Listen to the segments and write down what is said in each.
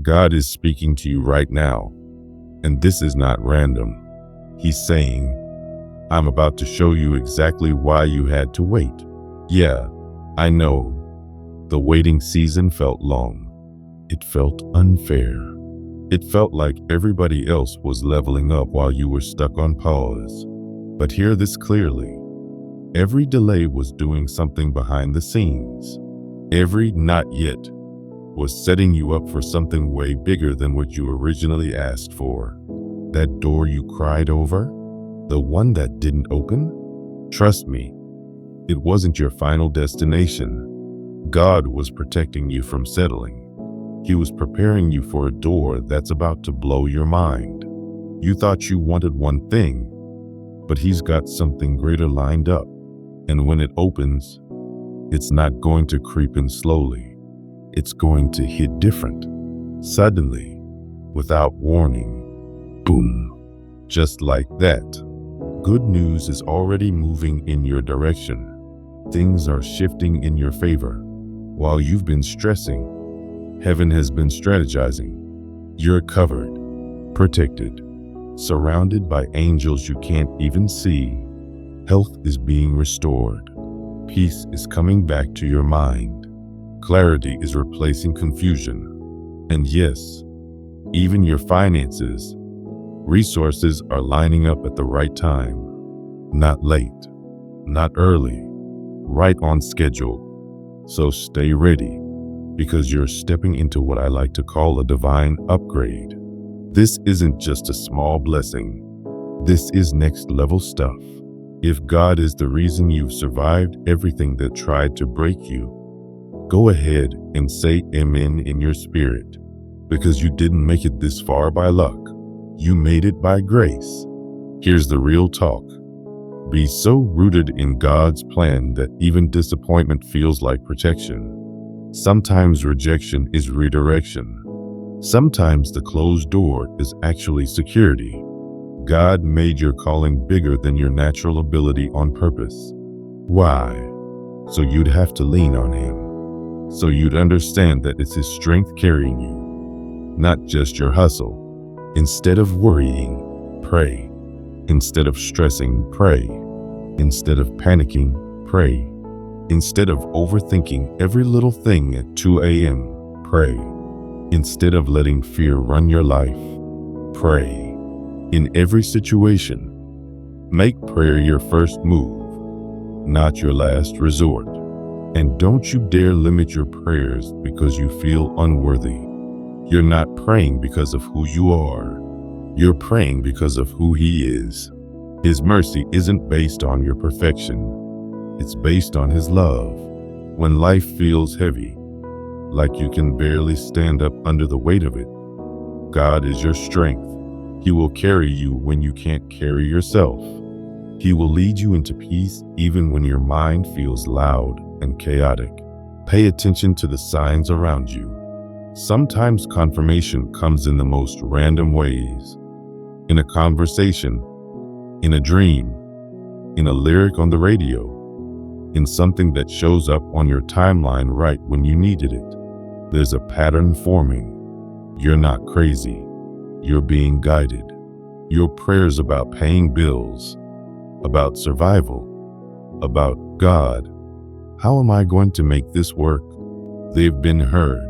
God is speaking to you right now, and this is not random. He's saying, I'm about to show you exactly why you had to wait. Yeah, I know. The waiting season felt long. It felt unfair. It felt like everybody else was leveling up while you were stuck on pause. But hear this clearly. Every delay was doing something behind the scenes. Every not yet was setting you up for something way bigger than what you originally asked for. That door you cried over, the one that didn't open, trust me, it wasn't your final destination. God was protecting you from settling. He was preparing you for a door that's about to blow your mind. You thought you wanted one thing, but He's got something greater lined up. And when it opens, it's not going to creep in slowly. It's going to hit different, suddenly, without warning. Boom. Just like that. Good news is already moving in your direction. Things are shifting in your favor. While you've been stressing, heaven has been strategizing. You're covered, protected, surrounded by angels you can't even see. Health is being restored. Peace is coming back to your mind. Clarity is replacing confusion. And yes, even your finances, resources are lining up at the right time. Not late, not early, right on schedule. So stay ready, because you're stepping into what I like to call a divine upgrade. This isn't just a small blessing. This is next level stuff. If God is the reason you've survived everything that tried to break you, go ahead and say amen in your spirit, because you didn't make it this far by luck. You made it by grace. Here's the real talk. Be so rooted in God's plan that even disappointment feels like protection. Sometimes rejection is redirection. Sometimes the closed door is actually security. God made your calling bigger than your natural ability on purpose. Why? So you'd have to lean on Him. So you'd understand that it's His strength carrying you, not just your hustle. Instead of worrying, pray. Instead of stressing, pray. Instead of panicking, pray. Instead of overthinking every little thing at 2 a.m., pray. Instead of letting fear run your life, pray. In every situation, make prayer your first move, not your last resort. And don't you dare limit your prayers because you feel unworthy. You're not praying because of who you are. You're praying because of who He is. His mercy isn't based on your perfection. It's based on His love. When life feels heavy, like you can barely stand up under the weight of it, God is your strength. He will carry you when you can't carry yourself. He will lead you into peace even when your mind feels loud and chaotic. Pay attention to the signs around you. Sometimes confirmation comes in the most random ways. In a conversation, in a dream, in a lyric on the radio, in something that shows up on your timeline right when you needed it. There's a pattern forming. You're not crazy. You're being guided. Your prayers about paying bills, about survival, about God. How am I going to make this work? They've been heard.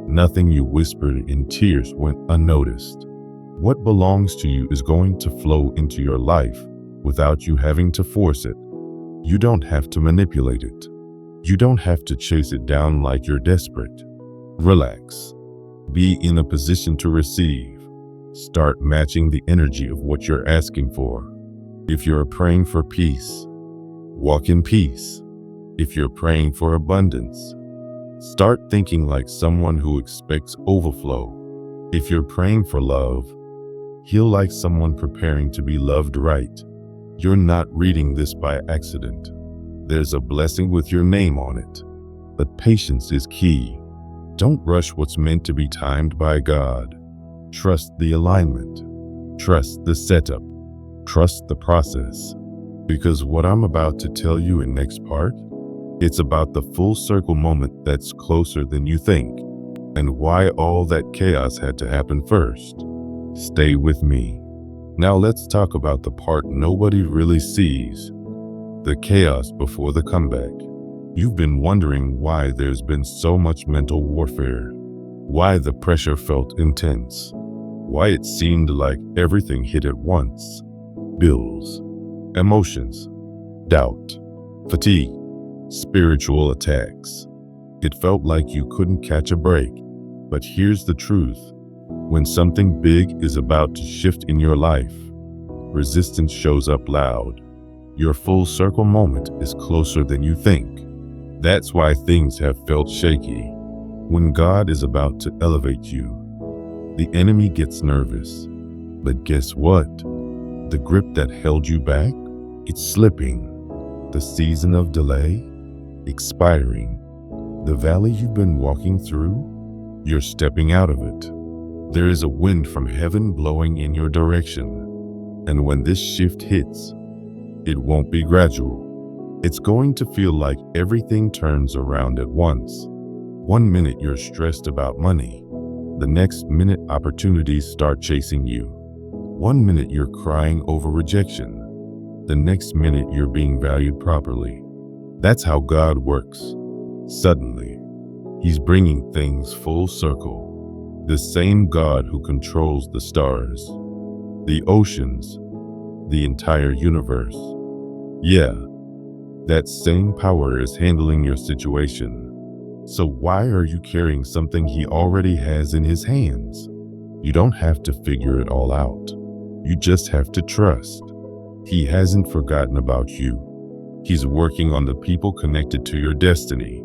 Nothing you whispered in tears went unnoticed. What belongs to you is going to flow into your life without you having to force it. You don't have to manipulate it. You don't have to chase it down like you're desperate. Relax. Be in a position to receive. Start matching the energy of what you're asking for. If you're praying for peace, walk in peace. If you're praying for abundance, start thinking like someone who expects overflow. If you're praying for love, heal like someone preparing to be loved right. You're not reading this by accident. There's a blessing with your name on it. But patience is key. Don't rush what's meant to be timed by God. Trust the alignment. Trust the setup. Trust the process. Because what I'm about to tell you in next part, it's about the full circle moment that's closer than you think. and why all that chaos had to happen first. Stay with me. Now let's talk about the part nobody really sees, the chaos before the comeback. You've been wondering why there's been so much mental warfare, why the pressure felt intense, why it seemed like everything hit at once. Bills, emotions, doubt, fatigue, spiritual attacks. It felt like you couldn't catch a break. But here's the truth. When something big is about to shift in your life, resistance shows up loud. Your full circle moment is closer than you think. That's why things have felt shaky. When God is about to elevate you, the enemy gets nervous. But guess what? The grip that held you back, it's slipping. The season of delay, expiring. The valley you've been walking through, you're stepping out of it. There is a wind from heaven blowing in your direction. And when this shift hits, it won't be gradual. It's going to feel like everything turns around at once. 1 minute you're stressed about money. The next minute opportunities start chasing you. 1 minute you're crying over rejection. The next minute you're being valued properly. That's how God works. Suddenly, He's bringing things full circle. The same God who controls the stars, the oceans, the entire universe. Yeah, that same power is handling your situation. So why are you carrying something He already has in His hands? You don't have to figure it all out. You just have to trust. He hasn't forgotten about you. He's working on the people connected to your destiny.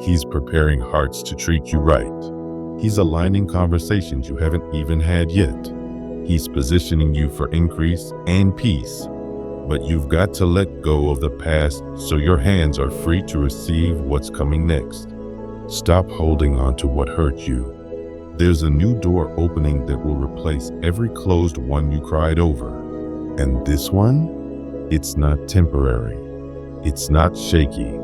He's preparing hearts to treat you right. He's aligning conversations you haven't even had yet. He's positioning you for increase and peace. But you've got to let go of the past so your hands are free to receive what's coming next. Stop holding on to what hurt you. There's a new door opening that will replace every closed one you cried over. And this one? It's not temporary. It's not shaky.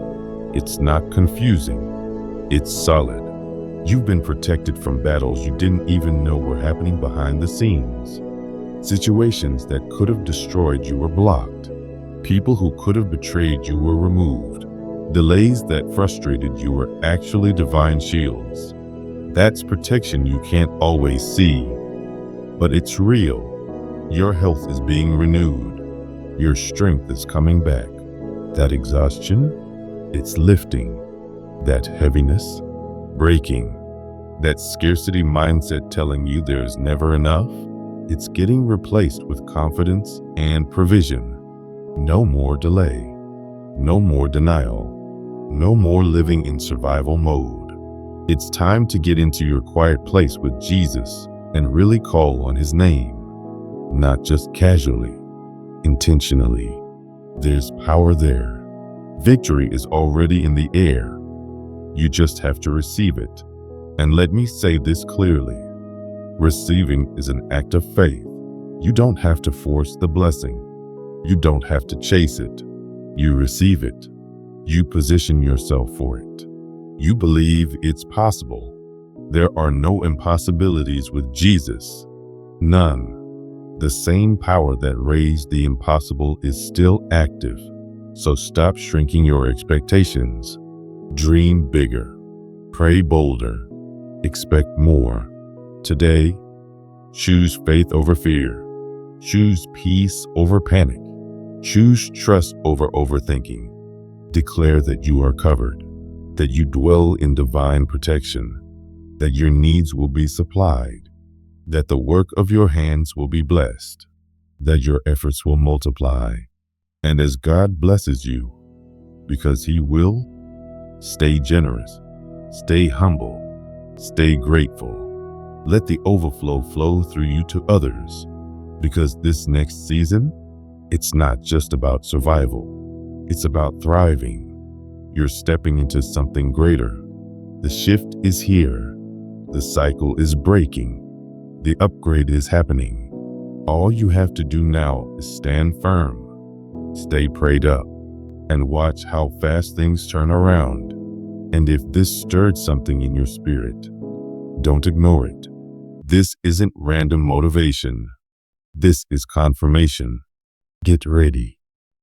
It's not confusing. It's solid. You've been protected from battles you didn't even know were happening behind the scenes. Situations that could have destroyed you were blocked. People who could have betrayed you were removed. Delays that frustrated you were actually divine shields. That's protection you can't always see, but it's real. Your health is being renewed. Your strength is coming back. That exhaustion, it's lifting. That heaviness, breaking. That scarcity mindset telling you there's never enough, it's getting replaced with confidence and provision. No more delay. No more denial. No more living in survival mode. It's time to get into your quiet place with Jesus and really call on His name. Not just casually, intentionally. There's power there. Victory is already in the air. You just have to receive it. And let me say this clearly. Receiving is an act of faith. You don't have to force the blessing. You don't have to chase it. You receive it. You position yourself for it. You believe it's possible. There are no impossibilities with Jesus. None. The same power that raised the impossible is still active. So stop shrinking your expectations. Dream bigger. Pray bolder. Expect more. Today, choose faith over fear. Choose peace over panic. Choose trust over overthinking. Declare that you are covered, that you dwell in divine protection, that your needs will be supplied, that the work of your hands will be blessed, that your efforts will multiply. And as God blesses you, because He will, stay generous, stay humble, stay grateful. Let the overflow flow through you to others, because this next season, it's not just about survival. It's about thriving. You're stepping into something greater. The shift is here. The cycle is breaking. The upgrade is happening. All you have to do now is stand firm, stay prayed up, and watch how fast things turn around. And if this stirred something in your spirit, Don't ignore it. This isn't random motivation. This is confirmation. Get ready,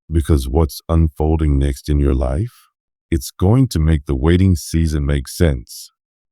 because what's unfolding next in your life, it's going to make the waiting season make sense.